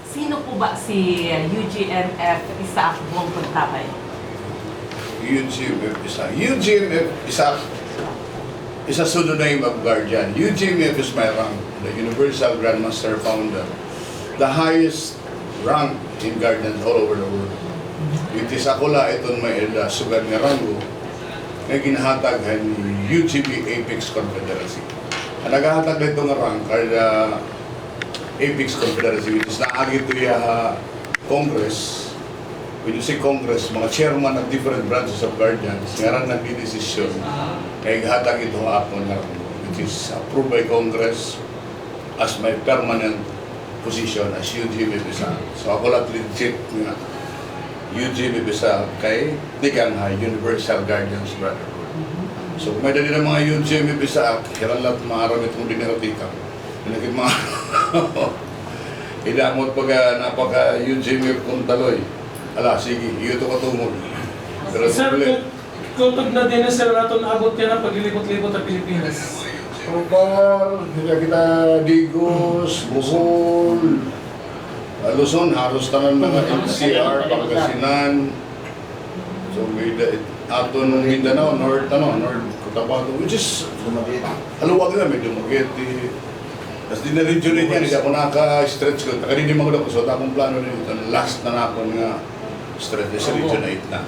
Sino po ba si UGMF Isaac Buong Pagtabay? UGMF Isaac. UGMF Isaac is a pseudonym of guardian. UGMF is my rank, the Universal Grandmaster Founder, the highest rank in guardians all over the world. It is akola iton may sugar nga rango nga ginahatag ni UGB Apex Confederacy. Ang naghahatag na ito nga rank ay Apex Confederacy, which is naagit to Congress. When you say Congress, mga chairman of different branches of guardians, nga rin nagdidesisyon, kaya hatag ito hapon na which is approved by Congress as my permanent position as UGB Bisa. So ako lang legit nga UGB Bisa kay Tikang Universal Guardians Brotherhood. So kung may dali ng mga UGB Bisa, kailan lang maaram itong dinero Tikang. Pinagin mga idamot pag napaka-UGB kong taloy. Ala, sige, ito ka tumol. Sir, tutog na din sir natin abot yan ang paglilibot-libot ng Pilipinas. Kapag kita Digos, Bohol, Luzon, halos tanan mga NCR, Pangasinan. So, aton Mindanao, North Cotabato, which is aluwag na, medyo Dumaguete. Tapos din na region niya, hindi ako naka-stretch ko. Kanina mga ko, so akong plano nito, last na ako nga stretch sa region 8 na.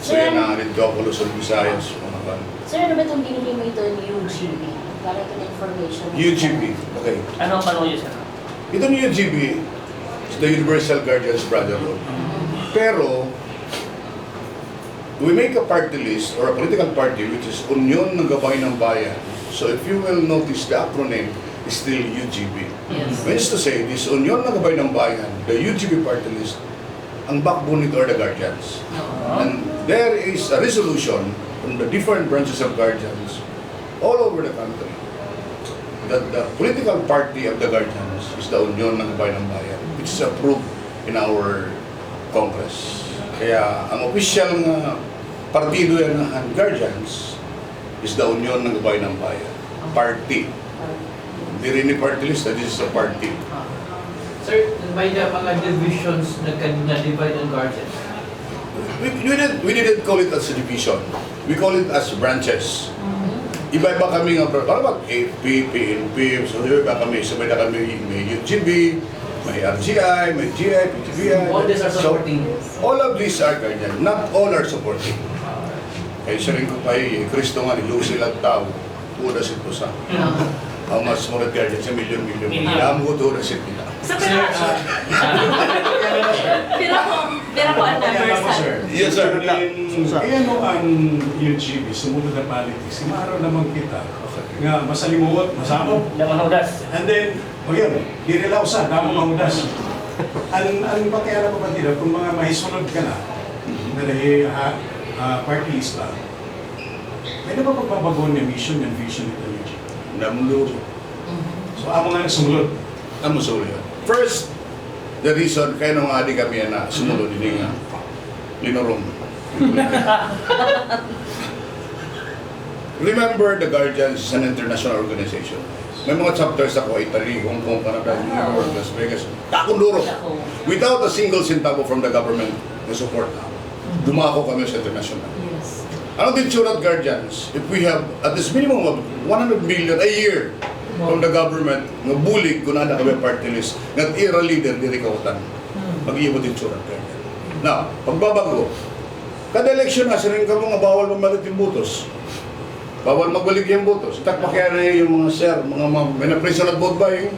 So yan na, nito ako Luzon, Visayas, mga pan. Sir, ano ba itong binili mo ito ni UGB? Para ito na information. UGB, okay. Ano ang panong yun, sir? Ito ni UGB, is the Universal Guardians Brotherhood. Pero, we make a party list or a political party which is Union ng Gabay ng Bayan. So if you will notice the acronym, is still UGB. Yes. Means to say, this Union ng Gabay ng Bayan, the UGB party list, ang backbone nito are the guardians. And there is a resolution from the different branches of guardians all over the country that the political party of the guardians is the Union ng Gabay ng Bayan, which is approved in our Congress. Kaya ang official nga partido yan ng guardians is the Union ng Gabay ng Bayan. Party. Hindi rin ni party list, this is a party. Sir, may mga divisions na divide and guardian. We didn't call it as a division. We call it as branches. Iba-iba kami nga, parang AP, PNP, so iba kami, sabay na kami, may UGB, may RGI, may GI, PTBI. All these are supporting. So, all of these are guardian. Not all are supporting. Kaya siya rin ko pa Kristo nga, nilusil at tao, una sito sa. Ang mas murat guardian sa milyon-milyon. Alam ko doon na sit nila. Sa pero po ang numbers. Yes, sir. Ayan o ang UGB, sumunod na politics. Imaraw naman kita nga masalimuot, masamo. Namahudas. And then, o yun, dirilaw sa, damo mahudas. Ang pakialam ko ba dito, kung mga mahisunod ka na, dahil party list lang, may na ba pagbabago niya mission and vision nito UGB? Namulog. So, amo nga sumunod. Amo sa ulo. First, the reason kaya nung adi kami na sumunod din nga linurong. Remember, the Guardians is an international organization. May mga chapters ako, Italy, Hong Kong, Canada, New York, Las Vegas. Takong duro. Without a single centavo from the government na support. Dumako kami sa international. Yes. Ano din surat Guardians? If we have at least minimum of 100 million a year from the government, nga bulig kung nada kami party list, nga era leader, diri kautan. Mag-iibot din surat Guardian. Now, pagbabago, kada eleksyon na, sirin ka mga bawal mamalit yung butos. Bawal magbalik yung butos. Takpakya na yung mga sir, mga may na-prison at vote buying.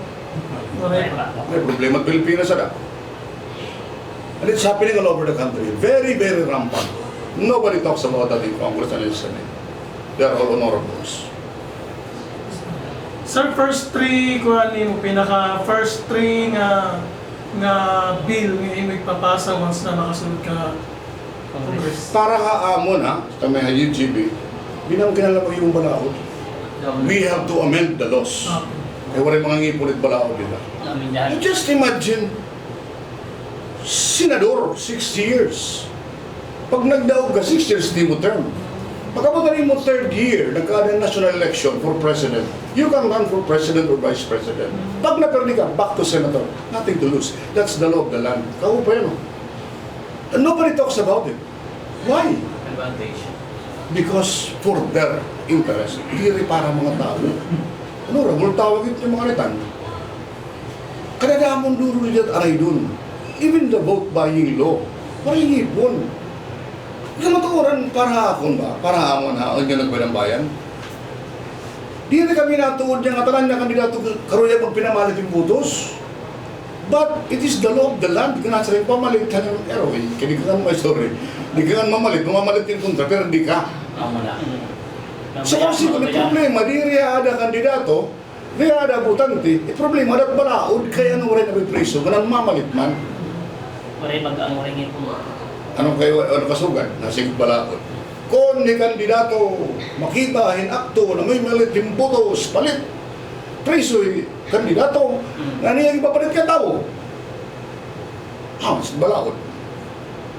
May problema at Pilipinas ada. And it's happening all over the country. Very, very rampant. Nobody talks about that in Congress and in Senate. They are all honorables. Sir, first three, first three nga bill nga imig papasa once na makasunod ka Congress. Para kaamon ha, kami ha UGB, binang kinala mo yung balaod. We have to amend the laws. Kaya wala mga ngipulit balaod nila. You just imagine, senador, 6 years. Pag nagdaog ka, 6 years di mo term. Pagkapunta mo third year, nagkaroon ng national election for president, you can run for president or vice president. Pag naperdi ka, back to senator. Nothing to lose. That's the law of the land. Kao pa yun. And nobody talks about it. Why? Advantage. Because for their interest, hindi para mga tao. Ano ra, mula tawag ito yung mga netan. Kadadaan mong duro dyan aray dun. Even the vote buying law, parang ipon. Hindi matukuran para akong ba? Para hamon ha, ang ganag ba ng bayan? Di na kami natuod niya, katalan na kandidato karuya pag pinamalit yung butos. But it is the law of the land. Di ka nasa rin pamalit ka ng aeroy. Kaya di ka may sorry. Di ka mamalit, mamalit yung kontra, pero di ka. So kasi kung may problema, di rin ada kandidato, di ada butante, problema dat balaod, kaya ano rin na may preso, kanang mamalit man. Maray mag-ang ringin po. Anong kayo, ano kasugan? Nasig balaod. Kung ni kandidato, makita, hinakto, na may malit yung butos, palit, preso, kandidato, na niyang ipapalit ka tao. Mas balaod.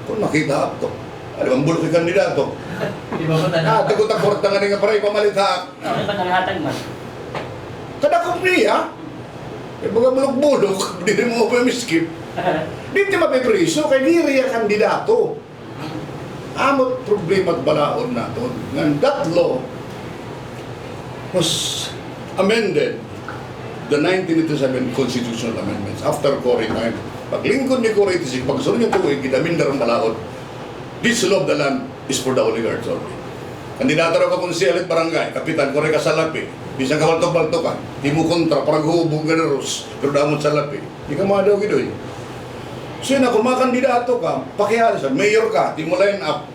Kung makita akto, alam ang bulok yung kandidato. Di ba ba Tagot-takort na nga nga para ipamalit ha. Ano ba nanghatag man? Kadakop niya, eh baga bulok-bulok, di rin mo pa miskip. Di ti mapipriso, kay di rin ang kandidato. Amot problema at balaod nato. Nga that law was amended the 1987 constitutional amendments after Cory time. Paglingkod ni Cory 86, pagsunod niya tuwing, kidamindar ang balaod. This law of the land is for the oligarchs only. Kandidato raw ka kung siyalit barangay, kapitan, kore ka sa lapi, bisang kabaltok-baltok ka, di mo kontra, parang hubog ka na ros, pero damot sa lapi. Di ka mga daw gidoy. So yun na, kung mga kandidato ka, pakiyaan sa mayor ka, di mo line up.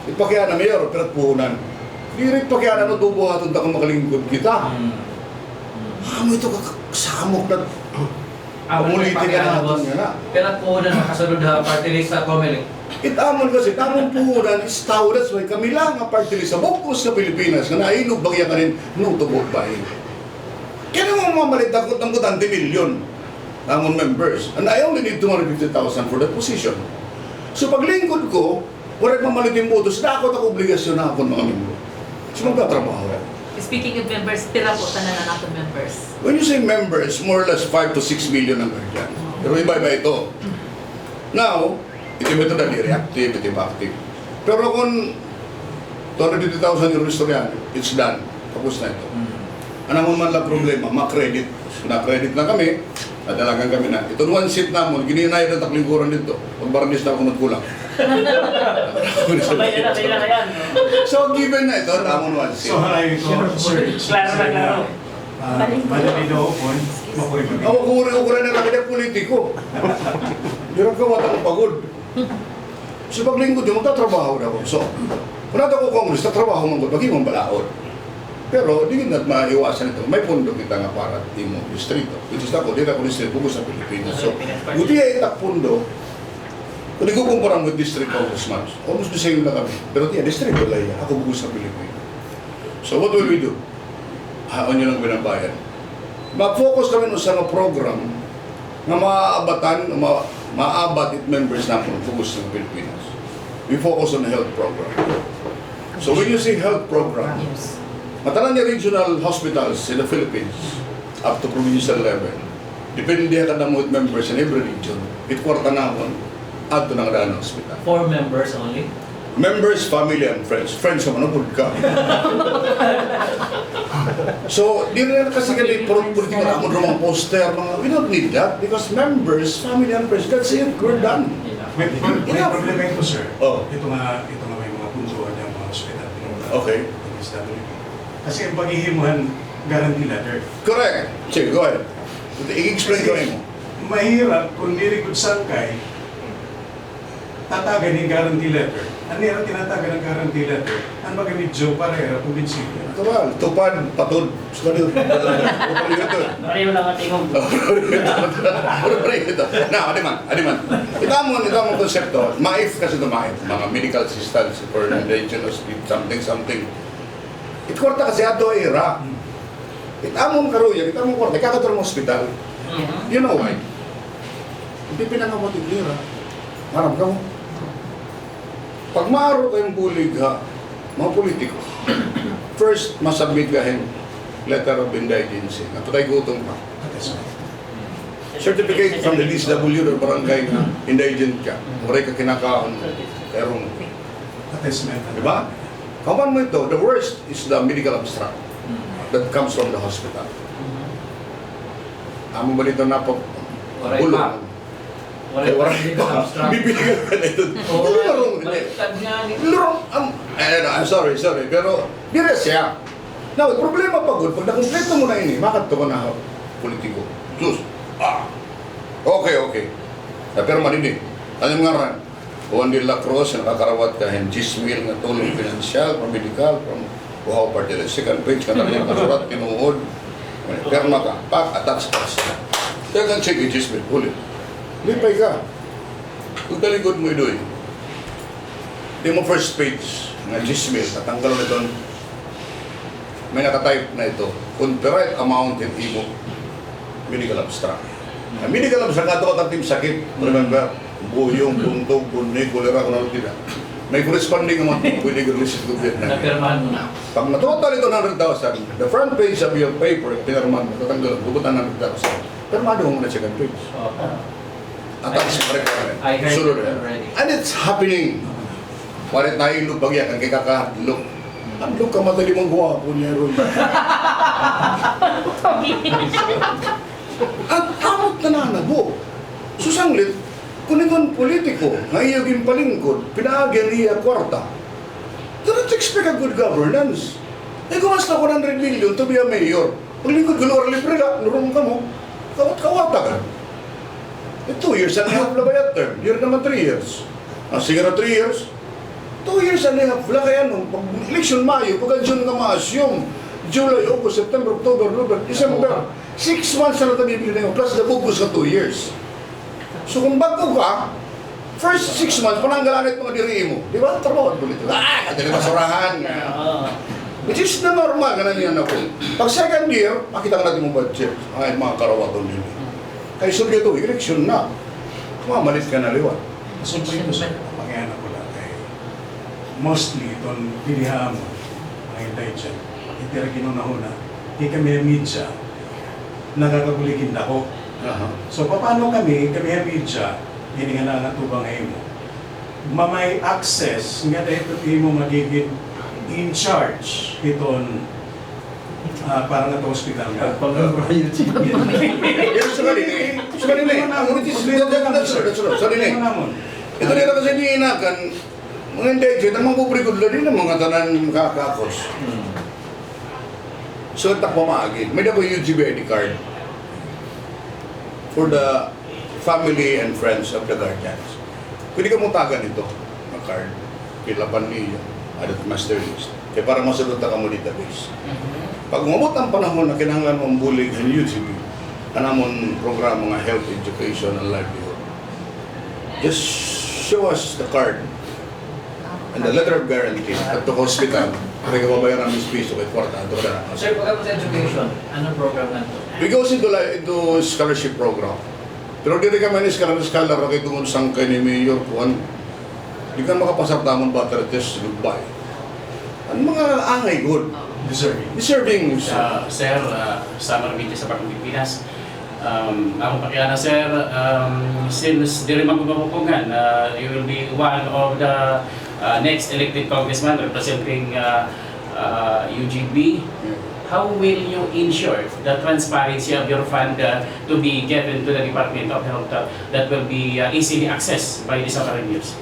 Ipakiyaan na mayor, pero at puhunan. Di rin pakiyaan na tubo hatod na kung makalingkod kita. Mo ito kasamok na pamulitin ka na hatod nga na. Kaya po na nakasunod ha, party list sa Comelec. Itamon kasi, tamon puhunan is tao, that's why kami lang ang party list sa bukos sa Pilipinas, nga nainog bagya ka rin, no to vote buying. Kaya naman mamalit ako ng 20 million tamon members, and I only need 250,000 for that position. So paglingkod ko, wala mamalit yung botos, nakot ako obligasyon na ako mga membro. So magtatrabaho. Speaking of members, pila po tanan na nato members. When you say members, more or less 5 to 6 million ang guardian. Pero iba-iba ito. Now, ito ito na reactive, ito active. Pero kung 250,000 yung istoryan, it's done. Tapos na ito. Ano man lang problema, ma-credit. Na-credit na kami, nadalagan kami na. Ito one seat namin, gininayad ang taklingkuran dito. Pag-barnis na ako magkulang. Sabay na yan. So, given na ito, tamon one seat. So harayin ko, sir, Klaro na klaro. madali daw po, makuha Ako kuri-ukura na lang kita politiko. Di rin kawatan ang pagod. So paglingkod yung magtatrabaho na ako. So, kung nato ko kongres, tatrabaho mong ko, maging mong balaod. Pero di na't maiwasan ito. May pondo kita nga para di mo distrito. Which is ako, di ako distrito, bukos sa Pilipinas. So, buti ay itak pondo, kung di ko kumparang with district congressman, almost the same na kami. Pero di, distrito lang yan. Ako bukos sa Pilipinas. So what will we do? Haon nyo lang binabayan. Mag-focus kami sa mga program na maaabatan, maabat it members namin focus sa Pilipinas. We focus on the health program. So when you say health program, matalan niya regional hospitals in the Philippines up to provincial level. Depende ka na mo with members in every region. It-kwarta na ako add to ng Rana Hospital. 4 members only. Members, family, and friends. Friends naman, nabud ka. So, di rin kasi kami politika na akong rumang poster, mga, we don't need that because members, family, and friends, that's it, we're done. May problema ito, sir. Oh. Ito nga may mga puntuan ng mga hospital. Okay. Kasi ang paghihimuhan, guarantee letter. Correct. Sige, go ahead. I-explain ko rin mo. Mahirap kung dirikod sangkay, tatagan yung guarantee letter. Ano yung tinatagan ng guarantee letter? Ang magamit Joe Parera, kumbinsible. Tumal, tupad, patod. Skalil. Maray mo lang ang tingog. Now, adiman. Ito konsepto. MAIF kasi ito MAIF. Mga medical assistance for indigenous something. Itkwarta kasi ato era. Itamon karuya, itamon kwarta. Kakatulong hospital. You know why? Hindi pinangawatig nila. Marap ka mo. Pag maaro kayong bulig ha, mga politiko. First, masubmit kahin letter of indigency. Napatay gutom ka. Certificate from the DSW or barangay na indigent ka. Oray ka kinakaon. Pero, Attestment. diba? Kawan mo ito, the worst is the medical abstract that comes from the hospital. Amo ba nito na po? Oray pa. Ay, Wala waray pa pa. abstract. Bibigyan ka na ito. Oo, Hindi larong, hindi. baliktad nga ni... Larong, I'm sorry, pero, dire siya. Now, problema pagod, pag nakumpleto mo na ini, bakit ito ka na politiko? Sus, okay. Pero maninig, alam nga rin, Juan de la Cruz, nakakarawat ka, and Gismil na tulong pinansyal, from medical, from Uhaw Party, second page, kanang masurat, tinuod, perma ka, pak, attach ka siya. Kaya kang check yung Gismil, ulit. Lipay ka. Kung talikod mo ito di mo first page, nga Gismil, natanggal na doon, may nakatype na ito, confederate amount in imo medical abstract. Ang medical abstract ito at ating sakit, remember, buyong, buntog, bunig, kulera, kung ano tila. May corresponding amount ng pwede receipt gobyerno. Napirmahan mo na. Pag natotal ito 100,000, the front page of your paper, pinarman, tatanggal, bubutan 100,000. Permado mo na second page. At ang requirement. I heard Sunod it na. already. And it's happening. Parit na ilog bagyan, ang kikakadlok. Ang log ka madali mong guwapo niya ron. Ang amot na nanabo. Susanglit, kung itong politiko, nga iyaging palingkod, pinaagyan niya kwarta. Don't expect a good governance. Eh, kumasta 100 million to be a mayor. Paglingkod, gulor libre na, lurong ka mo, kawat-kawata ka. 2 years and a half na ba yung term? Year naman 3 years. Sige na 3 years. 2 years and a half lang kaya nung pag election Mayo, pag June ka ma-assume, July, August, September, October, November, December, 6 months na natabibili na yun, plus nabubus ka 2 years. So kung bago ka, first 6 months, pananggalanit mga diri mo. Di ba? Trabaho at bulit. Kadali basurahan. Which is the normal, ganun yan ako. Pag second year, makita ka natin mong budget. Ay, mga karawaton din. Kaya sabi ito, election na. Mamalit ka na liwan. So, ito sa pangyanan ko lang kay mostly itong pilihan mo, mga intelligent, itira kinunahuna, di kami media, nakakagulikin ako. So, paano kami media, hindi nga nangatubang mo, mamay access, nga dahil ito mo magiging in charge itong parang na hospital nga. Pero sa kanina, ang ulitis, sa kanina, ito nila kasi diinakan, mga indigent, ang mga kubrigod lang din ang mga tanan makakakos. So, takpa maagi. May WGB ID card for the family and friends of the guardians. Pwede ka mutagan ito, ang card, kilapan niyo, adat master list. Kaya para masagot ka mo database. Pag umabot ang panahon na kinahanglan mong bulig ang UGB, kanamon programa nga health, education, and livelihood, just show us the card and the letter of guarantee at the hospital. Kaya ka mabayaran ng piso kahit kwarta. Sir, pagkabot sa education, anong program na ito? We go into scholarship program. Pero di rin kami scholar na kayo tungkol sang kayo ni Mayor Juan. Di ka makapasap tamang battery test, goodbye. Ang mga angay good. Deserving. Sir, Summer Media sa Bagong Pilipinas. Akong pakilala, sir, since di rin magpapapupungan, you will be one of the next elected congressman representing UGB. How will you ensure the transparency of your fund to be given to the Department of Health that will be easily accessed by the Samaritans?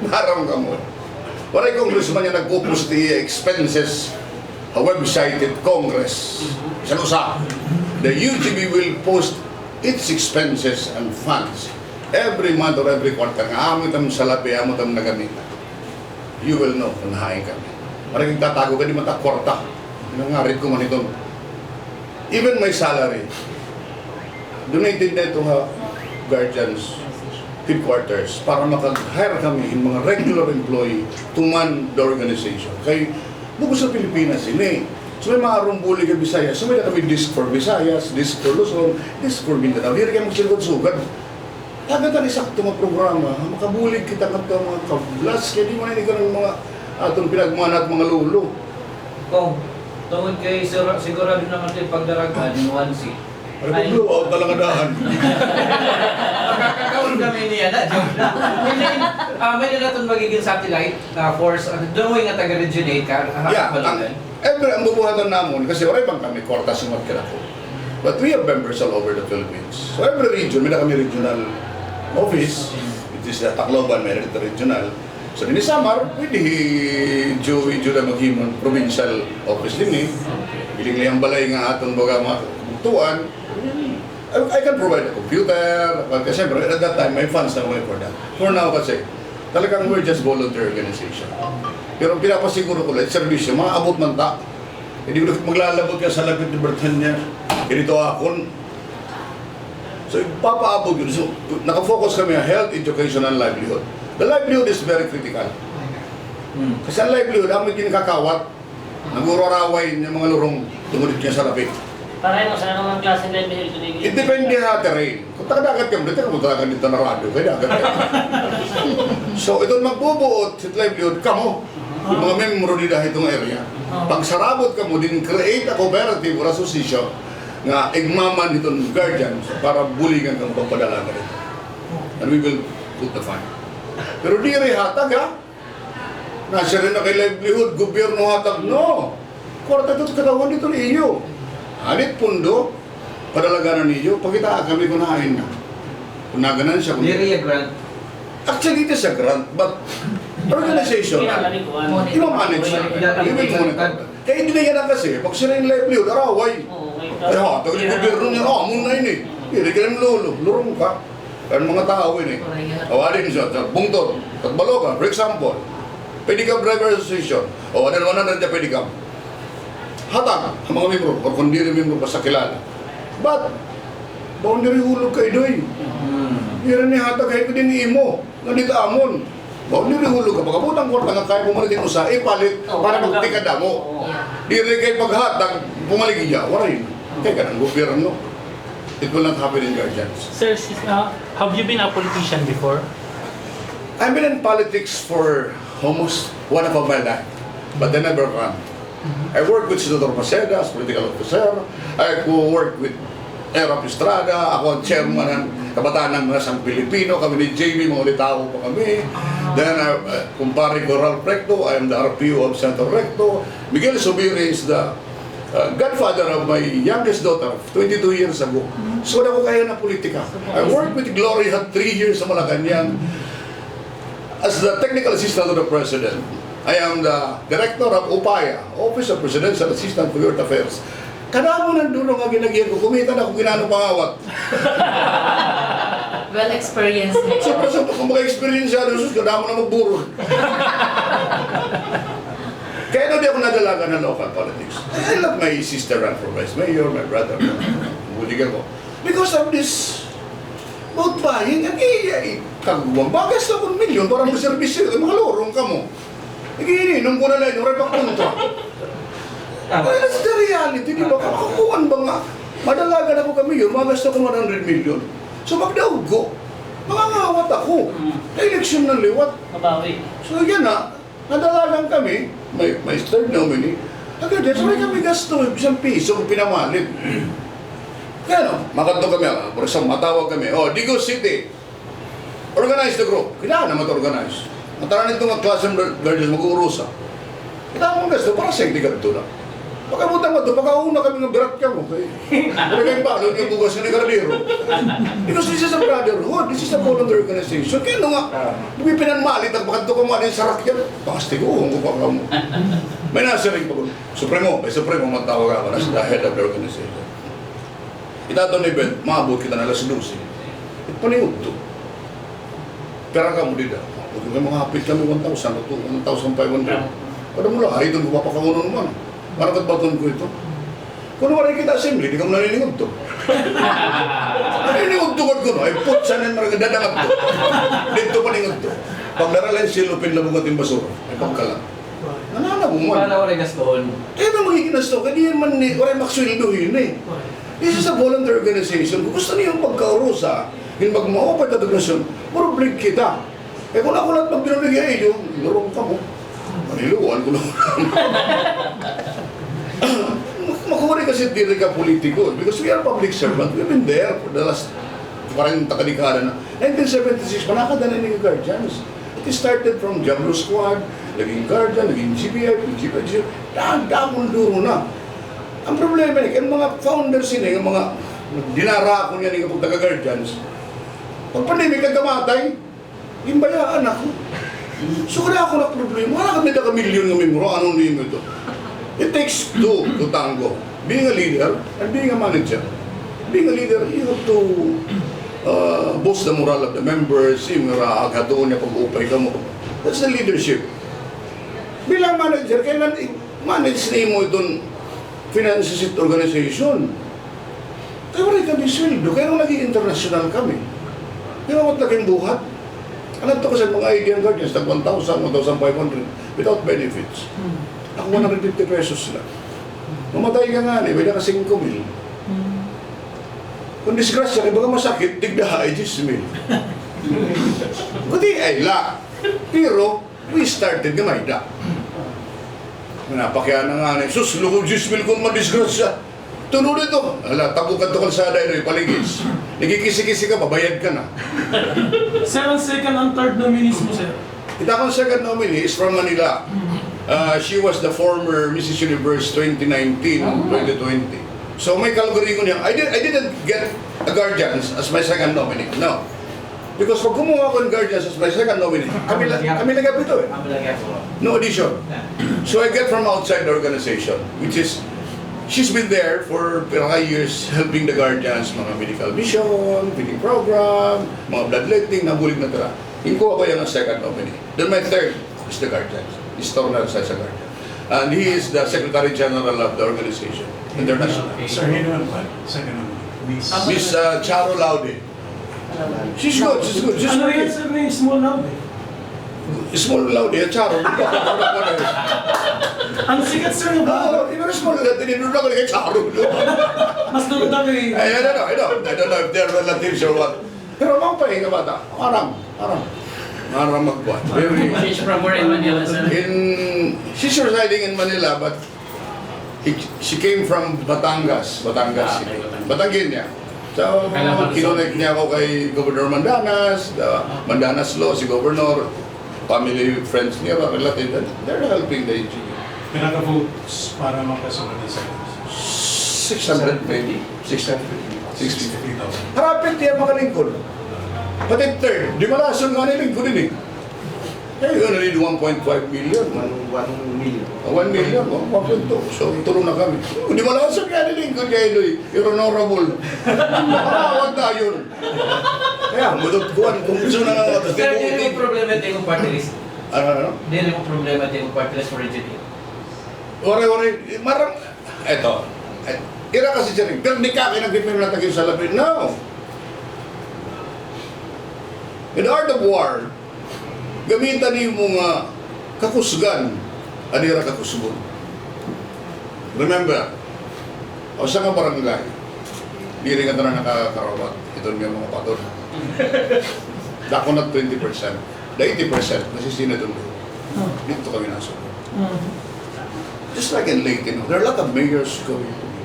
Marang ka mo. Waray congressman yung nagpo-post the expenses a website at Congress. Sa the UGB will post its expenses and funds every month or every quarter. Nga amit ang salapi, amit ang nagamita. You will know kung nahain kami. Maraming tatago ka, di mata kwarta. Nangarit ko man ito. Even my salary, donated na ito ha, guardians, headquarters, para makag-hire kami yung mga regular employee to man the organization. Kaya, buko sa Pilipinas, ini. So may mga rumbuli ka Visayas, so may kami disc for Visayas, disc for Luzon, disc for Mindanao. Hindi rin kayo magsilagod-sugad. Agad ang isakto mga programa, makabulig kita ng mga kablas, kaya di mo na ng mga atong pinagmana at mga lulo. Kung tungod kay sigurado naman tayo pagdaragan yung 1C. Ano ba blow out talaga daan? Magkakakaon kami niya na, joke lang. May natin magiging satellite force, doon nga taga-regionate ka, Yeah, ang bubuhatan namon, kasi wala bang kami, kwarta sumat ka ko. But we have members all over the Philippines. So every region, may na kami regional office, it is the Tacloban, may na regional. So din Samar, pwede Joey na maghimon provincial office din eh. Biling liyang balay nga atong baga mga tuan. I can provide a computer, kasi at that time, may funds na kami for that. For now kasi, talagang we're just volunteer organization. Pero ang pinapasiguro ko lang, servisyo, maaabot man ta. Hindi ko maglalabot ka sa lapit ni Bertanya. Ganito akon. So, papaabot yun. So, nakafocus kami on health, education, and livelihood. The livelihood is very critical. Kasi ang livelihood, amin kinakakawat. Naguraraway ng mga lurong tungod niya sa lapit. Pareho sa anong klase ng level ito It depende ha, terrain. Kung taga-dagat ka mo, dito ka magkakagan dito na radyo, kaya dagat ka. So, ito magbubuot sa livelihood ka mo. Yung mga memro nila itong area. Pag sarabot ka mo, din create a cooperative or association nga igmaman itong guardians para bulingan kang pagpadala ka rin. And we will put the fine. Pero di rin hatag ha. Nasa rin na kay livelihood, gobyerno hatag. No! Kwarta ito katawan dito ni iyo. Halit pundo, padalaganan niyo, pagkitaan kami kunain na. Kunaganan siya. Diri grant. Actually, it is a grant, but organization. I-manage siya. Kaya hindi na yan kasi, pag sila yung livelihood, araway. Ay ha, tagad yung gobyerno niya, muna yun eh. Hindi ka namin lolo, lurong ka. Kaya mga tao yun eh. Awadin siya, bungtod, tatbalogan, for example, pedicab driver association, o ano naman na nandiyan pedicab. Hatag ang mga membro, o kung di rin membro pa sa kilala. But, boundary hulog kayo doy. Yan ni hatag kayo din ni imo. Nandito amon. Boundary hulog ka. Pagkabutang kwarta nga kaya pumalit din usa, ipalit para magtikada mo. Di rin kayo paghatag, pumaligya. Wala yun. Kaya ka ng gobyerno. It will not happen in guardians. Sir, have you been a politician before? I've been in politics for almost one half of my life, but I never ran. I worked with Senator Maceda as political officer. I worked with Erap Estrada. Ako ang chairman ng Kabataan ng mga Sang Pilipino. Kami ni Jamie, mga ulitaw pa kami. Then, kumpare ko Ralph Recto. I am the RPO of Senator Recto. Miguel Subiri is the godfather of my youngest daughter, 22 years ago. So, na ko kaya na politika. I worked with Glory, had 3 years sa Malacanang as the technical assistant to the president. I am the director of UPAIA, Office of Presidential Assistant for Youth Affairs. Kadamo ng dulo nga ginagyan ko, kumita na kung ginano pangawat. Well experienced na. So, kung mga-experience siya, kadamo na magburol. Kaya na di ako nadalaga ng local politics. I love my sister run for vice mayor, my brother, buligan ko. Because of this vote buying, kagawang bagas na kung milyon para mag-servisyo, mga lorong ka mo. Nag-iinom ko na lang, yung repang kontra. Well, that's the reality, di ba? Kakakuhan ba nga? Madalagan ako kami yun, magas na ko 100 million. So magdaog ko, mangangawat ako. Na-eleksyon ng liwat. Mabawi. So yan na, nadalagan kami, may third nominee. Agad, so may kami gasto, isang piso pinamalit. Kaya no, makanto kami, for example, matawag kami, Digos City, organize the group. Kailangan naman ito-organize. Mataran ito mga klase ng guardians mag-uurusa. Kailangan mong gasto para sa hindi ganito na. Pagkabutan mo ito, pagkauna kami ng birat ka mo. Kaya kayong balon, yung bugas ka ni Cardero. Because this is a brotherhood, this is a volunteer organization. Kaya nga, pinanmalit at bakanto ka mo, ano yung sarak yan? Pakastiguhong ko pa ka mo. May nasa rin pa ko. Supremo, matawag ako na sa head of the organization. Itato na event, maabot kita na alas 12. At paningod to. Pera ka mo dito. Kung mga hapit kami 1,000 o 1,500. Kada mo lang, ay doon ko papakakunan naman. Parang katbaton ko ito. Kung naman kita assembly, di ka mo naniningod to. Naniningod to ko no, ay putsa na marag dadangat to. Dito paningod to. Pag naralan silupin labugat yung basura, ay pagkalan. Nananabuman. Paano wala gastoon? Kaya na magiginasto, kaya di man wala maksweldohin eh. This is a volunteer organization. Kung gusto niyo magkaurusa, Yung magmaupay na donasyon, puro break kita. Eh kung ako lahat magbinabigay yun, lorong ka mo. Maniluan ko lang. Makuha kasi dito ka politiko because we are public servant. We've been there for the last parang takadikada na. 1976, panakadala ng guardians. It started from Jablo Squad, naging guardian, naging GBI, damon duro na. Ang problema ni yung mga founders nila, yung mga dinarako niya ng pagtaga-guardians, pag pandemic ka gamatay, yung bayaan ako. So kaya ako na problema, wala kami na ka-million ng memoro, anong name ito? It takes two to tango. Being a leader and being a manager. Being a leader, you have to boost the morale of the members, yung aghadoon niya pag-upay ka mo. That's the leadership. Bilang manager, kailan manage na mo itong finances organization. Kaya wala kami sweldo, kaya nung naging international kami. Kaya what naging buhat? Alam to kasi mga IDN guardians, tag 1,000, 1,500 without benefits. Ako 150 pesos lang. Mamatay ka nga, may naka 5,000. Kung disgrasya, kaya baka masakit, tigdaha ay 10,000. Kundi ay la. Pero, we started gamay da. Napakaya na nga na, sus, lukog 10,000 kung madisgrasya. Tunod ito. Ala, tabukan to kalsada ito, paligis. Nagkikisi-kisi ka, babayad ka na. Sir, ang second and third nominees mo, sir. Ita akong second nominee is from Manila. She was the former Mrs. Universe 2019-2020. So may kalugari ko niya, I didn't get a guardians as my second nominee. No. Because pag kumuha ko ng guardians as my second nominee, kami lagap ito eh. No audition. So I get from outside the organization, which is, she's been there for years helping the guardians, mga medical vision, feeding program, mga bloodletting, nabulig na tira. Hinko ako yung second nominee. Then my third is the guardians. Is Tornal sa guardian. And he is the Secretary General of the organization, international. Sir, yun naman ba? Second naman. Miss Charo Laude. She's good, she's good. She's Ano yan, good. sir, na yung small now, eh? Small Laude, Charo. Ang sikat, sir, yung ba? Oh, even small Laude, tinunod ako kay Charo. Mas doon na eh. I don't know if they're relatives or what. Pero mga pahinga bata, Maram magbuhat. She's from where in Manila, sir? She's residing in Manila, but she came from Batangas City. Batangin niya. So, kinonect niya ako kay Governor Mandanas, Mandanas Law, si Governor, family, friends niya, relative, they're helping the AGU. Pinaka-votes para makasunod ng seconds. 600 maybe? 650. 60,000. Harapit niya mga lingkod. Pati third, di malasong nga ni lingkod din eh. Eh, yun na rin 1.5 million. 1 million, 1.2. So, tulong na kami. Di malasong nga ni lingkod kaya ito eh. You're honorable. Makakawag na yun. Kaya, mudot-kuhan kung gusto na nga. Sir, hindi mo problema ito yung party list. Ano? Hindi mo problema ito yung party list for region. Ore, marang, eto. Ira kasi siya rin. Pero di ka kinagpipim na tagyung sa labin. No! In the art of war, gamitan niyo mga kakusgan, anira kakusgon. Remember, o sa nga barangay, di rin ka na nakakarawat. Ito niyo mga patod. Dako na 20%. The 80% nasisina doon. Dito kami nasa. Just like in Leyte, there are a lot of mayors going to be.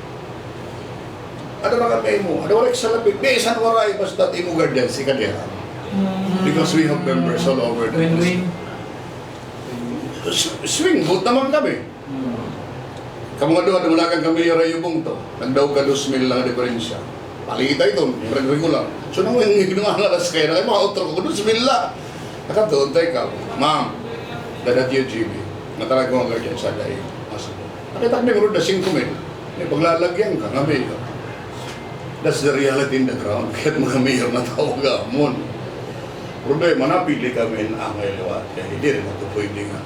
Ano na kami mo? Ano wala sa lapit? May isang waray basta imo guardian si Kadera. Because we have members all over the place. Swing vote naman kami. Kamu nga doon, namulakan kami yung rayubong to. Nagdaw ka 2,000 lang diferensya. Palita ito, regular. So nang yung ginawalas kayo na kayo, mga-outro ko, 2,000 lang. Nakatoon tayo ka, ma'am, dadat yung GB. Natalag ko nga dyan sa dahil. Nakita kami ko na 5,000. May paglalagyan ka, nga mayor. That's the reality in the ground. Kahit mga mayor na tawag amon. Problema, napili kami ang liwat. Kaya hindi rin ito pwede nga.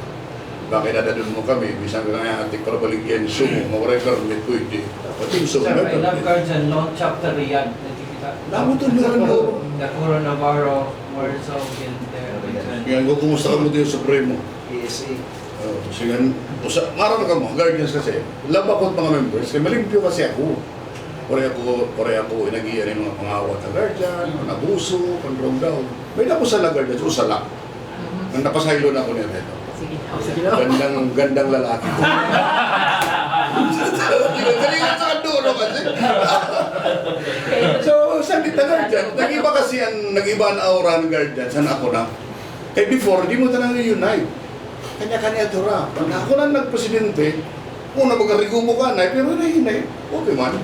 Bakit nadadun mo kami? Bisang ka nga ating parabaligyan, sumo, mga may pwede. Pati yung sumo. Sir, I love Guardian, long chapter Riyadh. Lamo ito meron mo. Nakuro Navarro, Warsaw, Gilder, Yan, kumusta ka mo din yung Supremo? PSA. Sige, marami ka mo, guardians kasi. Labakot mga members, kaya malimpyo kasi ako. Pare ako inagiyan ng mga pangawat na guardian, nabuso, control daw. May napusan na guardian, usala. Ang napasaylo na ako niya ito. Sige. Gandang lalaki. Galingan sa kanduro kasi. So, saglit na guardian. Nag-iba kasi nag-iba ang aura ng guardian. Sana ako na. Before, di mo tanang unite. Kanya-kanya ito ra. Pag ako na nag-presidente, una magarigo mo ka na, pero nahinay. Okay man.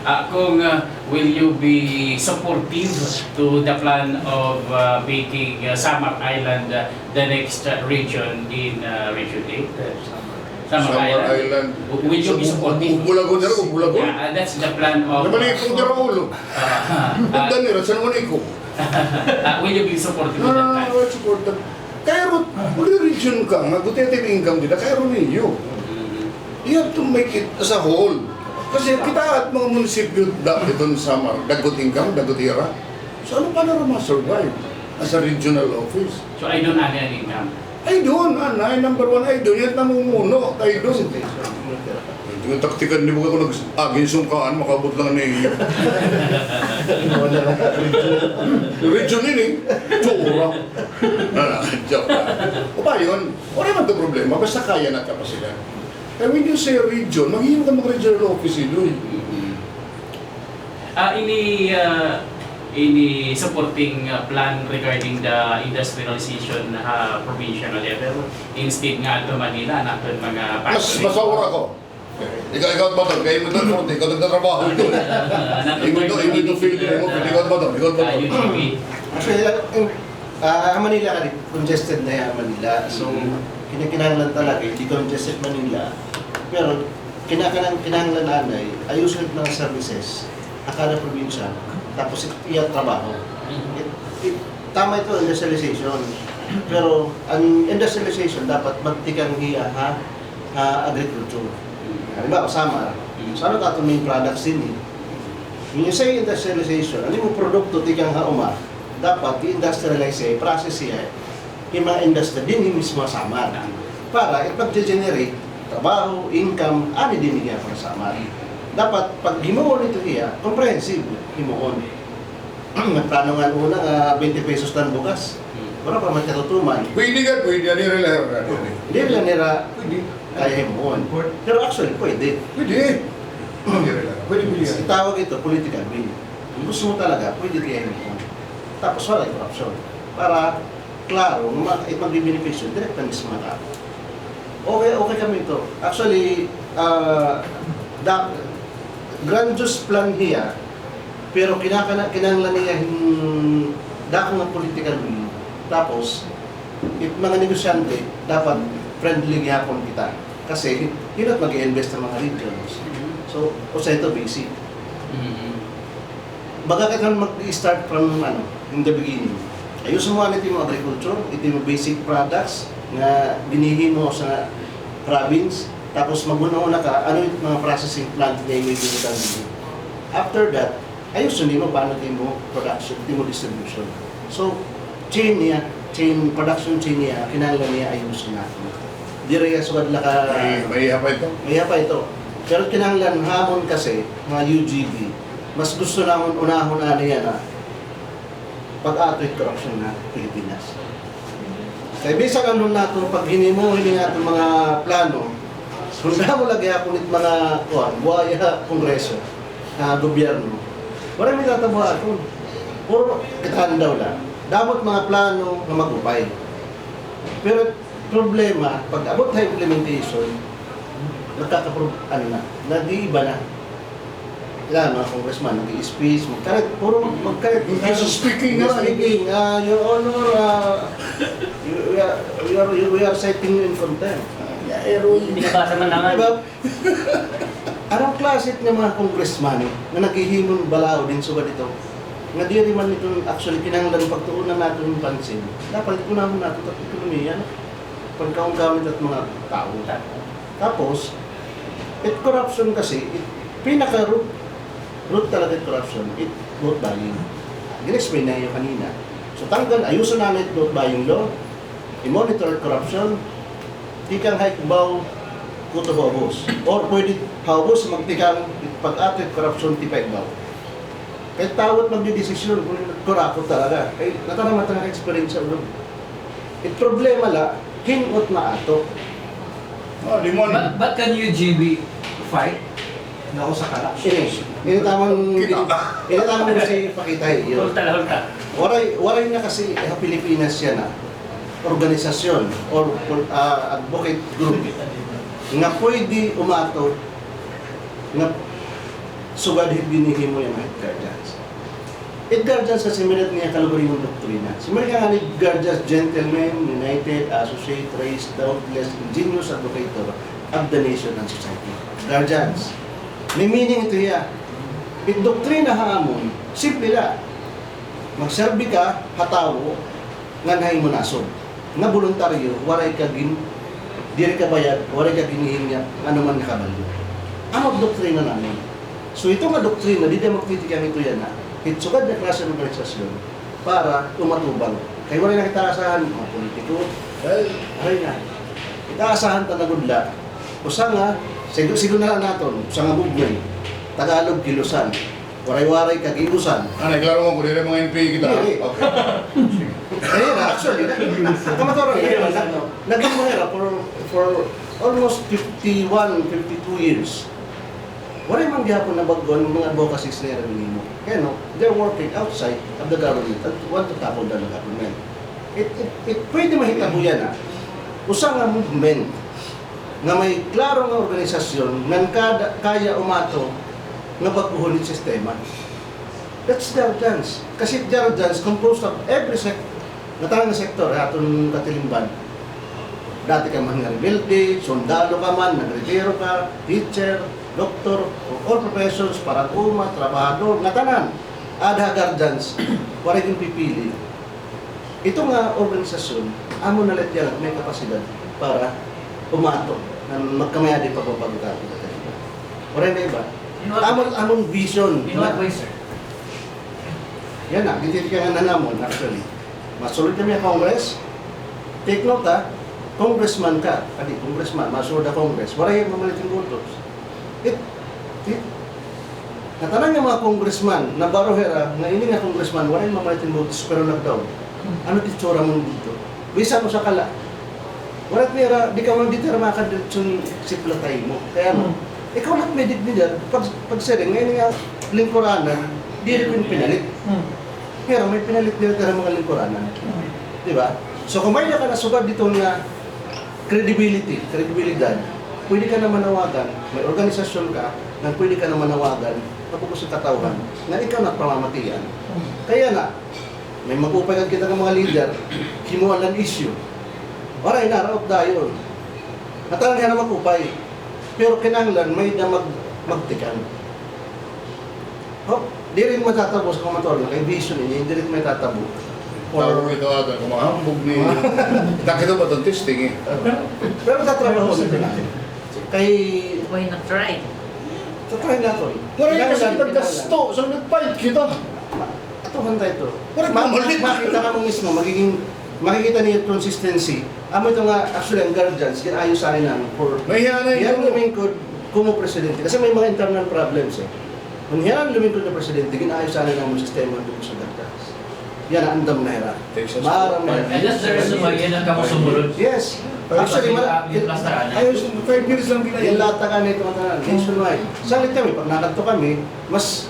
Kung will you be supportive to the plan of making Samar Island the next region in Region 8? Samar Island. Will you be supportive? Bulagon na rin, bulagon. Yeah, that's the plan of... Namalikong na rin ulo. Ganda nila, saan malikong? Will you be supportive of that plan? Support that. Kaya ro, region ka, mag-utete income dila, kaya ro ninyo. You have to make it as a whole. Kasi kita at mga munisipyo dito sa dagot income, dagot ira. So ano pa na rin ma-survive as a regional office? So I don't have any income. Ay doon, anay, number one, ay doon, yan namumuno, ay doon. Yung taktikan, di ba ako nag-agin sungkaan, makabot lang na iyo. Region ini, tsura. Joke lang. O ba yun? Wala naman ito problema, basta kaya na kapasidad. And when you say region, maghihimo ka mag-regional office doon. Any supporting plan regarding the industrialization provincial level instead nga to Manila natin mga Masawara ko. Ikaw ba ito? Kaya mo doon, ikaw nagtatrabaho doon. Ikaw ito feeling mo, ikaw ba ito? Actually, Manila ka rin, congested na yan Manila. So, kinakinahanglan talaga, hindi congested Manila. Pero, kinahanglan nanay, ayusin ng services, akala probinsya, tapos iyan trabaho. Tama ito, industrialization. Pero, ang industrialization dapat magtikang hiya agriculture. Halimbawa, Samar. Saan ka ito may products din eh? When you say industrialization, ano yung produkto tikang hauma, dapat i-industrialize process siya yung mga industry din yung mismo Samar. Para ipag-generate trabaho, income, ano din niya para Samar. Dapat pag himuon ito niya, comprehensive himuon. Magplano nga una, 20 pesos tan bukas. Para pa magkatutuman. Pwede ka, pwede. Hindi lang nila kaya himuon. Pero actually, pwede. Pwede. Pwede. Itawag ito, political will. Kung gusto mo talaga, pwede kaya himuon. Tapos wala yung corruption. Para, klaro, mag-beneficio, direct na mismo na. Okay kami ito. Actually, grandiose plan niya, pero kinanglan niya dako ng political will. Tapos, mga negosyante, dapat friendly gihapon kita. Kasi, yun at mag-i-invest ng mga regions. So, usa ito basic. Baga ka mag-start from in the beginning. Ayusin mo ito yung agriculture, ito yung basic products na binihin mo sa province, tapos maguna-una ka, ano yung mga processing plant na yung ibigay dito. After that, ayusin mo paano ito mo production, ito mo distribution. So, production chain niya, kinala niya ayusin natin. Di rin yung suwad laka... May pa ito? May pa ito. Pero kinanglan hamon kasi, mga UGB, mas gusto naman unahon na niya na pag-atoy corruption na Pilipinas. Kaya bisag ano nato, pag hinimuhin nato mga plano, kung na mo lagi ako nit mga buhaya kongreso, gobyerno, wala may tatabuha ito. Puro kitahan daw lang. Dapat mga plano na magupay. Pero problema, pag abot na implementation, nag-iiba na. Kailangan mga congressman, nag-i-speech, magkarit. Speaking na Your Honor, we are citing you in contempt. Binabasa man naman. Diba? Anong klase ng mga congressman na naghihimon balao din sa dito? Nga di rin man ito actually kinanglan pagtuunan natin yung pansin. Dapat ito naman natin at ekonomiya, pagkaong gamit at mga tao. Tapos, corruption kasi, pinaka-root talaga yung corruption, vote buying. Gina-explain na yun kanina. So tanggal, ayusin namin vote buying law, i-monitor corruption, di kang haikbaw, kuto haubos. Or pwede haubos magtikang pag-atid korupsyon tipay daw. Kahit tawat magdidesisyon kung korapot talaga. Ay, natanong talaga experience sa ulo. It problema la, hinot na ato. Oh, limon. But can UGB fight? Na sa kala? Initamang si Pakitay. Hulta. Waray na kasi Pilipinas yan organisasyon or advocate group nga pwede umato nga sugad hibinihin mo yung Edgar Jans. Edgar Jans kasi minat niya kaluguri ng doktrina. Simulat nga ni Edgar Jans, gentleman, united, associate, race, doubtless, ingenious advocator of the nation and society. Edgar Jans. May meaning ito ya. Doktrina hamon, simple la. Magserbi ka, hatawo, nga nahay mo nasod. Nga voluntaryo, waray ka diri ka bayad, waray ka ginihin niya, ano man nakabalo. Ang doktrina namin. So ito nga doktrina, di tayo magtitikan ito yan hitsugad na klase ng organisasyon para tumatubang. Kaya wala na kita asahan, mga politiko, aray na. Kita asahan tanagudla. Usa nga, siguro na lang natin, usa nga movement, Tagalog kilusan. Waray-waray kagilusan. Naglaro mo ko dito mga NPA kita. Hindi. Okay. Ayun, actually, kamataran naging mahirap for almost 51, 52 years. Wala man gyapon na bagon mga advocacies na rin mo. Kaya no, they're working outside of the government and want to tackle the government. It pwede mahitabo yan Usa nga movement nga may klaro nga organisasyon nga kaya umato nga pagbuhon ng sistema. That's their dance. Kasi their dance composed of every sector, atong katilimban. Dati ka man nga rebelde, sundalo ka man, nagrebero ka, teacher, doktor, all professions, parang trabahador, ngatanan. Ada guardians, wala yung pipili. Ito nga organisasyon, amo na let yan at may kapasidad para umato na magkamayadi pagpapagkakot. Wala na iba. Among vision. In what way, sir? Yan hindi ka nga nanamon actually. Masulod kami ang Congress. Take note congressman ka. Congressman, masulod ang Congress. Wala yung mamalitin votos. Natanang yung mga congressman na barohera, na ini nga congressman, wala yung mamalitin votos pero lockdown. Ano titsura mo dito? Bisa mo sa kala. Wala tira, di ka man dito makaditsyon siplatay mo. Kaya mo, ikaw lang may dignidan, pag sering, ngayon nga lingkuranan, di rin yung pinalit. Pero may pinalit nila tayo mga lingkuranan. Di ba? So kung may ka nasugad dito na credibilidad, pwede ka na manawagan, may organisasyon ka, na pwede ka na manawagan, kapag sa katawhan, na ikaw nagpamamatian. Kaya na, may mag-upay kita ng mga leader, himuan lang issue. Waray na, raot dayon. Natalang nga na mag-upay. Pero kinanglan, may na magtikan. Di rin matatabo sa komator, kay vision niya, hindi rin may tatabo. Tawag ito kung mahambog ni... Takito ba itong testing Pero tatrabaho nito natin. Kay... Why not try? Tatry natin. Wala yung kasi naggasto, so nag-fight kita. Atuhan tayo ito. Malit. Makita ka mo mismo, makikita niya consistency. Amo ito nga, actually, ang guardians, ayos sa akin namin for... Mahiya na Yan yun. lumingkod kumo presidente. Kasi may mga internal problems Kung yan lumingkod na presidente, ginayos sa akin namin sistema doon sa guardians. Yan ang andam na hera. Marang And that's the reason why yan ang kamusumunod. Yes. Actually, yung plastaran. Ayos, 5 years lang yung ginaya. lata ka nito matanan, nationwide. Salit kami, pag nakadto kami, mas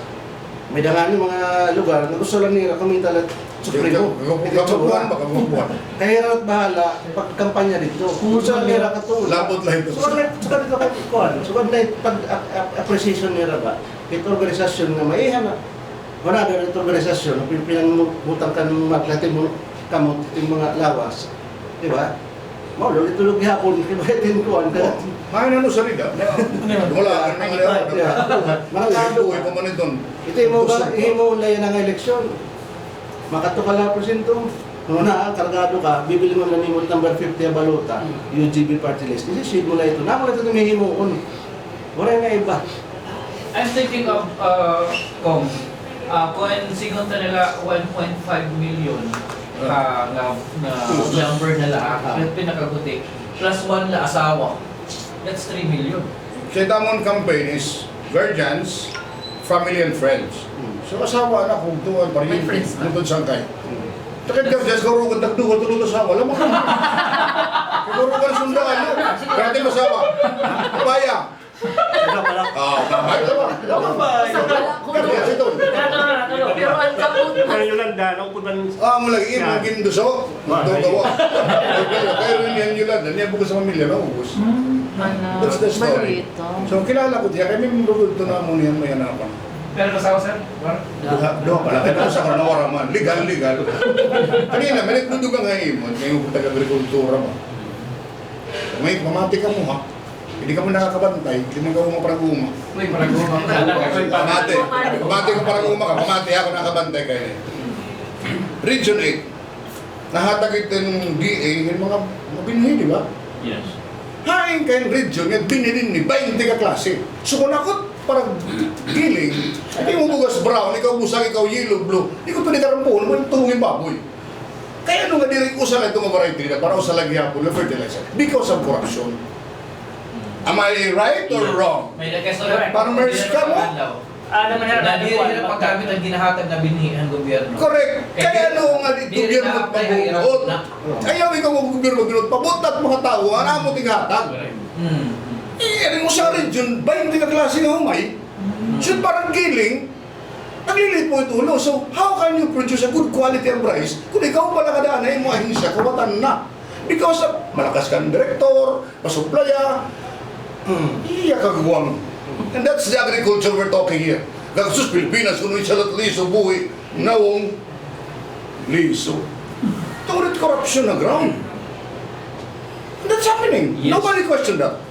may dangan yung mga lugar na gusto lang nila kumita at Supremo. Kapabuhan pa, kapabuhan. Kaya rin at bahala, pagkampanya dito. Kung saan nila katulad. Labot lang ito. Sugad dito kay Kuan. Sugad na pag-appreciation nila ba? Ito organisasyon na maihan na. Wala na ito organisasyon na pinangmutang ka ng maglatin mo kamot yung mga lawas. Di ba? Maulo, ito yung gihapon, kinuhitin Kuan. Mahin ano sa riga? Wala ka nang Malakado. Uy, pamanitong. Ito yung mo layan ng eleksyon. Makato ka lang presento. Kung kargado ka, bibili mo na nimot number 50 ang baluta, UGB party list. Isi-shade mo lang ito. Naku na ito na may himuon. Wala na iba. I'm thinking of, kung sigunta nila 1.5 million na number nila, pinakaguti, plus 1 na asawa. That's 3 million. Kaya tamang campaign is guardians, family and friends. So asawa na kung tuwan pa rin. May friends na. Kung tuwan sangkay. Takit guardians, karugan tagdugan tulog sa asawa. Alam mo ka. Karugan sundaan. Kaya di masawa. Kapaya. Kapaya ba? Guardians ito. Pero ang kaput Kaya yun lang dano kung man Mo lagi mungkin doso. Magtugawa. Kaya rin yan yun lang. Yan bukas sa pamilya na ubus. That's the story. So kilala ko diya. Kaya may mabulto na mo niyan may hanapan. Pero nasawa, sir? Doon pala. Kaya sa kanya waraman. Legal. Kanina, may nagdudugang ngayon. Ngayon kung taga-agrikultura mo. May pamati ka mo ha. Hindi ka mo nakakabantay. Hindi mo ka umaparaguma. Uy, parang Pamati. Pamati ko paraguma ka. Pamati ako nakabantay kayo. Region 8. Nahatag ito ng DA yung mga binhi, di ba? Yes. Hain kayong region, yung binilin ni 20 ka klase. So kung ako parang giling, hindi mo bugas brown, ikaw busang, ikaw yellow, blue, hindi ko pinikarampuhan mo yung tungin baboy. Kaya nung nadirig ko sa itong variety na para sa lagyapon na fertilizer, because of corruption. Am I right or wrong? May nagkasunod. Farmers ka mo? Nadiri na paggamit ang ginahatag na binhi ang gobyerno. Correct. Kaya nung nga dito gobyerno magpabuot, ayaw ikaw ang gobyerno magpabot at mga tao, ano mo tinghatag? Rin mo sa region, 20 ka klase nga humay, so parang giling, naglilit mo ito ulo. So, how can you produce a good quality of rice kung ikaw pala kadaanay mo ahinsya, kawatan na? Because of malakas kang direktor, pasuplaya, iya kagawang. And that's the agriculture we're talking here. Gagsus Pilipinas, kung isa at liso buhay, nawong liso. Tungkol corruption na ground. And that's happening. Yes. Nobody questioned that.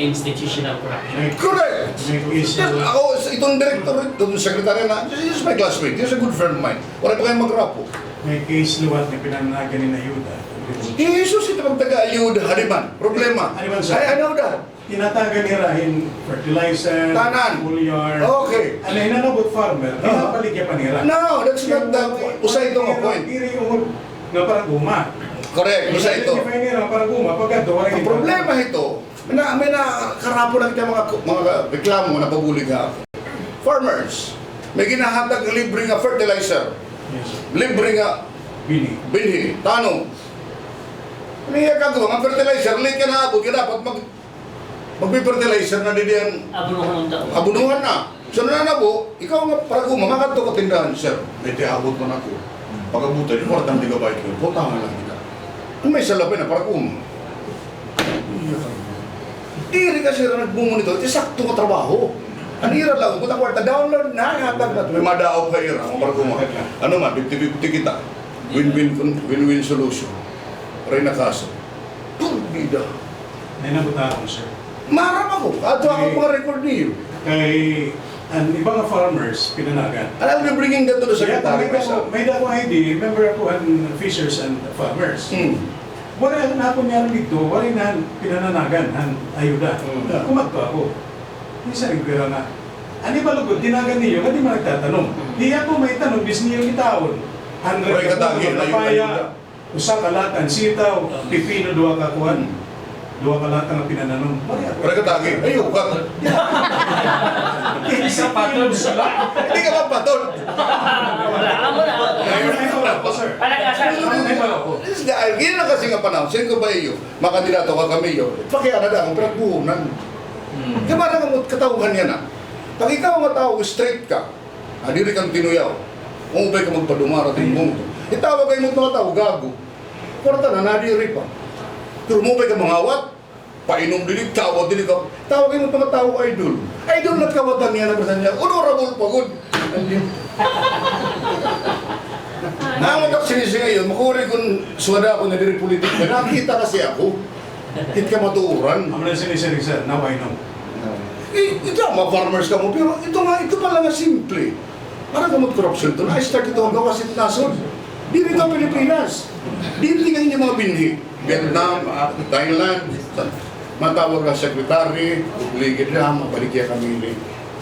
Institutional corruption. Correct. May issue. Ako, itong director, itong secretary na, this is my classmate, this is a good friend of mine. Wala pa kayong magrapo. May case luwat na pinanagan ni Ayuda. Jesus, ito ang taga-ayuda, haliman. Problema. Haliman, sir. I know that. Tinatagan ni Rahin fertilizer, Tanan. foliar. Okay. Ano hinanabot farmer, pinapaligya pa nila. No, that's not the usay ito nga point. Iri umod nga parang guma. Correct, usay ito. Identify nila parang guma, pagka doon Ang problema ito, may nakarapo lang kita mga reklamo na pabulig ha. Farmers, may ginahatag libre nga fertilizer, Yes. libre nga Bini. binhi, tanong. Niya kagawa, ang fertilizer, late ka na abot, dapat magpi-fertilizer na diyan abunuhan ng tao. abunuhan na. So nananabo, ikaw nga para kumamakad to katindahan, sir. May tiabot man ako. Pag-abutan, importante ka ba ito? Putangan lang kita. Kung may salapin na para Diri kasi na nagmumonitor, sakto ka trabaho. Ang ira lang, kung kwarta, download na, hatag na. May madaaw ka ira, para ano man, 50-50 kita. Win-win solution. Ray na kaso. Bida. Nanabot ako, sir. Marap ako. Ato ako mga record niyo. Kay ang ibang farmers pinanagan. I'll be bringing that to the secretary myself. May dako ID, member ako ang fishers and farmers. Wala na ako niya dito, wala na pinananagan ang ayuda. Kumadto ako. Isa rin ko nga. Ani ba lugod, tinagan niyo, hindi man nagtatanong. Di ako may tanong, bis niyo itaon. 100 May katagin na yung ayuda. Usa kalatan, sitaw, pipino, duwa kakuan. Duwa kalatan ang pinananom. Para katagi. Ayun ka. Hindi ka patol sila. Hindi ka mapatol. This guy, gini na kasi nga panahon. Sino ba iyo? Makandidato ka kami iyo. Pakiana na akong pinagbuhunan. Kaya parang ang katauhan yan na. Pag ikaw ang tao, straight ka. Diri kang tinuyaw. Kung ubay ka magpadumara at yung punto. Itawag kayo mga tao, gago. Kwarta na, nadiri pa. Pero mo ka mangawat, painom din, kawat din ikaw. Tawag kayo mga tao, idol. Idol na kawatan niya na niya. Honorable pagod. Naman ako sinisi ngayon, makuri kung suwada ako na diri politik na nakita kasi ako. Hit ka matuuran. Ang mga sinisinig sir, now I know. Ito mga farmers ka mo, pero ito pala nga simple. Parang gamot corruption ito. Na-start ito hanggang kasi nasod. Dito ka Pilipinas. Dito ka hindi mga binhi. Vietnam, Thailand, matawag ka sekretary, obliged na, mabalikya kami.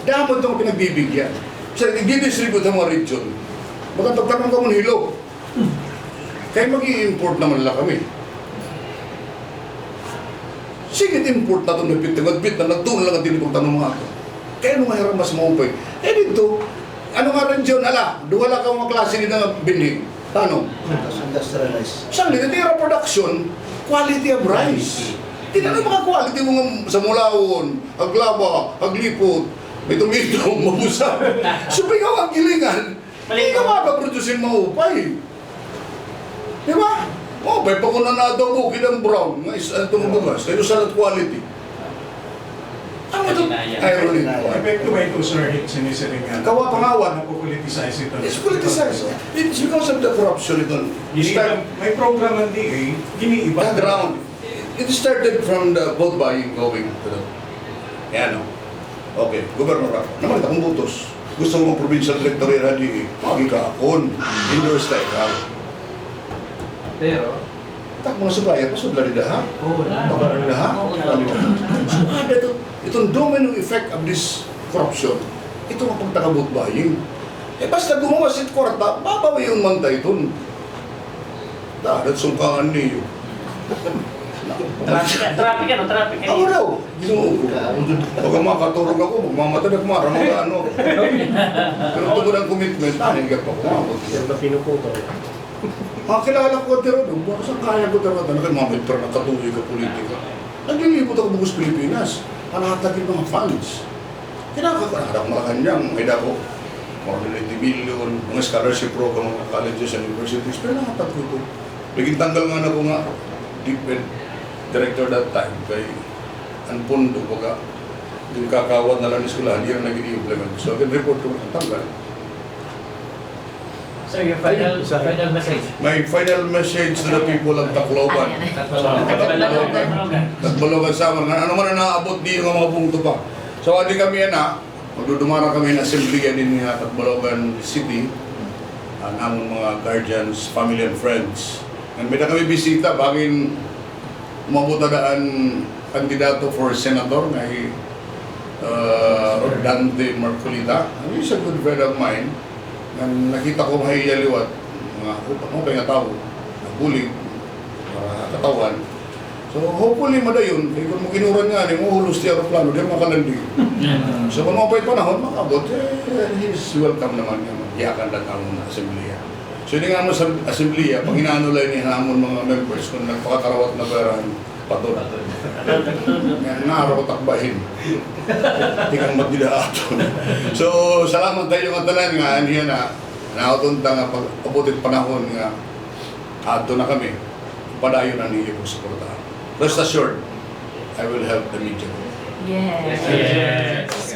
Dapat itong pinagbibigyan. So, i-distribute ang mga region. Magkatagtanong ka mong hilog. Kaya mag-i-import naman lang kami. Sige, import na ito, nagpit na, nagtuon lang ang tinipog tanong mga ito. Kaya nung mahirap mas maupay. Eh dito, ano nga rin dyan, duwala ka mga klase nila nga binhig. Tanong, Industrialized. saan nila production, quality of rice. Tingnan ang mga quality mga sa Mulawon, Aglaba, Aglipot, may tumitong, mabusa. Sumigaw ang gilingan, hindi ka makaproduce maupay. Di ba? Maupay, pag una na adobo, kinang brown, tumubugas, kayo salad quality. Ano ito? Irony. Epekto ba ito, sir, sinisiring nga? Kawa-pangawan. Napo-politicize ito. It's politicized. It's because of the corruption ito. May program ng DA, giniiba. Background. It started from the vote buying going to the... Yan o. Okay, Governor ako. Naman akong butos. Gusto mo provincial director yung DA. Magi ka akon. Endorse tayo ka. Pero, Tak mga supplier, pasod lang nila ha? oo na. Baka nila ha? So ano ito? Itong domino effect of this corruption, ito ang pagtaka-vote buying. Eh basta gumawa si kwarta, babawi yung mantay ito. Dadat sungkaan niyo. Traffic ano? Ako daw, ginoo ko. Pag makaturog ako, magmamatag ako mga ano. Pero tungkol ang commitment, hindi ka pa kumabot. Yan na pinuputo. Kilala ko ang tiro, baka saan kaya ko tiro, nakimamit pero nakatuloy ka politika. Naglilipot ako bukas Pilipinas, panatagin mga funds. Kinakakarap Malacanang, may dako, more than 80 billion, mga scholarship program, mga colleges and universities, pero nakatag ko ito. Naging tanggal nga na ko nga, DepEd director that time, kay Anpondo, baga, yung kakawat na lang ni eskwelahan, hindi na nag-i-implement. So, report ko ang tanggal. So your final message. My final message to the people of Tacloban. Tagbalugan sa amin. Ano man na naabot di yung mga punto pa. So, adi kami yan magdudumara kami na assembly din ni Tagbalugan City. Ang among mga guardians, family and friends. And may na kami bisita, baging umabot na daan kandidato for senator na Dante Marcolita. He's a good friend of mine. Nang nakita ko mahiyaliwat, mga kaya tao, nabulig, para katawan. So hopefully madayon, kaya kung makinuran nga, mo hulos di aeroplano, di makalandi. So kung mapait panahon, makabot, he's welcome naman yung yakan lang ang assemblea. So hindi nga mo sa assemblea, pag inaanulay ni hamon mga members, kung nagpakakarawat na perahan, patod. Naaraw takbahin. Hindi kang magdidaaton. So, salamat tayo nga tanan nga, niya na nautunta nga pag-abutit panahon nga ato na kami. Padayon ang niyo kong suportahan. Rest assured, I will help the media. Yes. Yes.